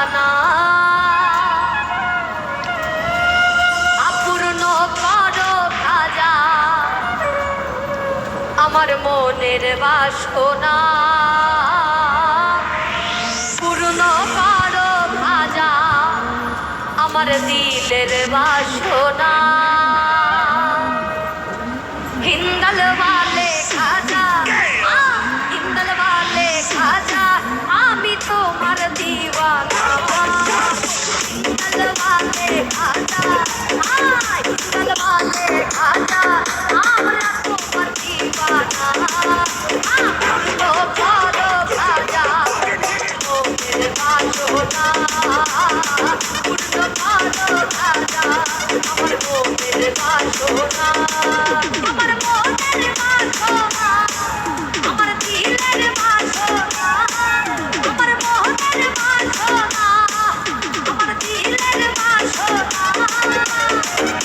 দিবানা আপূর্ণ করো খাজা আমার মনের বাসনা পূর্ণ করো খাজা আমার দিলের বাসনা हिंदल वाले खाजा हिंदल वाले खाजा आमी तोमार दीवाना हिंदल वाले खाजा हिंदल वाले खाजा आमरा तोमार दीवाना तो करो खाजा ओ मेरे बासोना पूर्ण करो खाजा আমার মনের বাসনা আমার মনের বাসনা আমার দিলের বাসনা আমার মনের বাসনা আমার দিলের বাসনা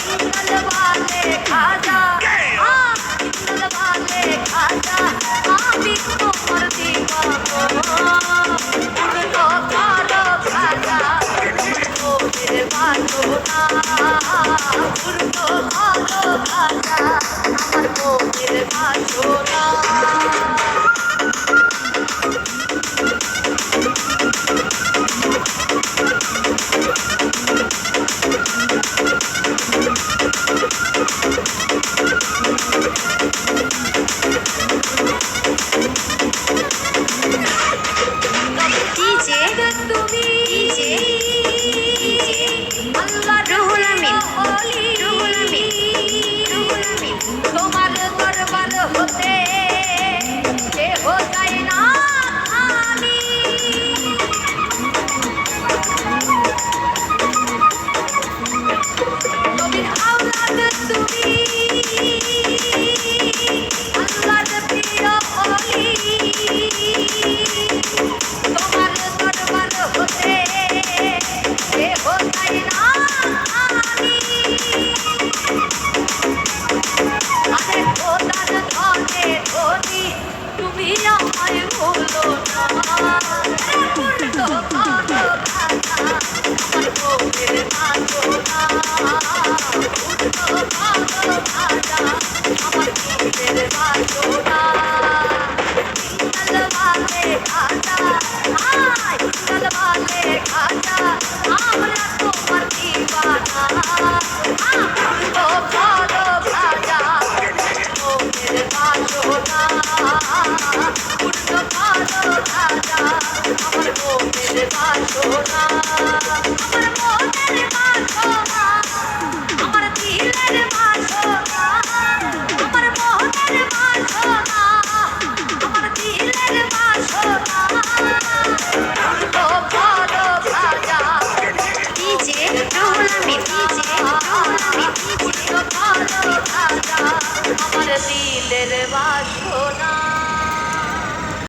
হিন্দল वाले খাজা হিন্দল वाले খাজা আমি তোমার দিবানা পূর্ণ করো খাজা মনের বাসনা পূর্ণ করো খাজা আমার মনের বাসনা তুমি আমায় ভুলো না পূর্ণ করো খাজা আমার মনের বাসনা পূর্ণ করো খাজা আমার দিলের বাসনা হিন্দল वाले খাজা হিন্দল वाले খাজা আমরা তোমার দিবানা পূর্ণ করো খাজা মনের বাসনা পূর্ণ করো খাজা আমার মনের বাসনা আমার মনের বাসনা আমার দিলের বাসনা আমার মনের বাসনা আমার দিলের বাসনা পূর্ণ করো খাজা DJ Rahul Amit DJ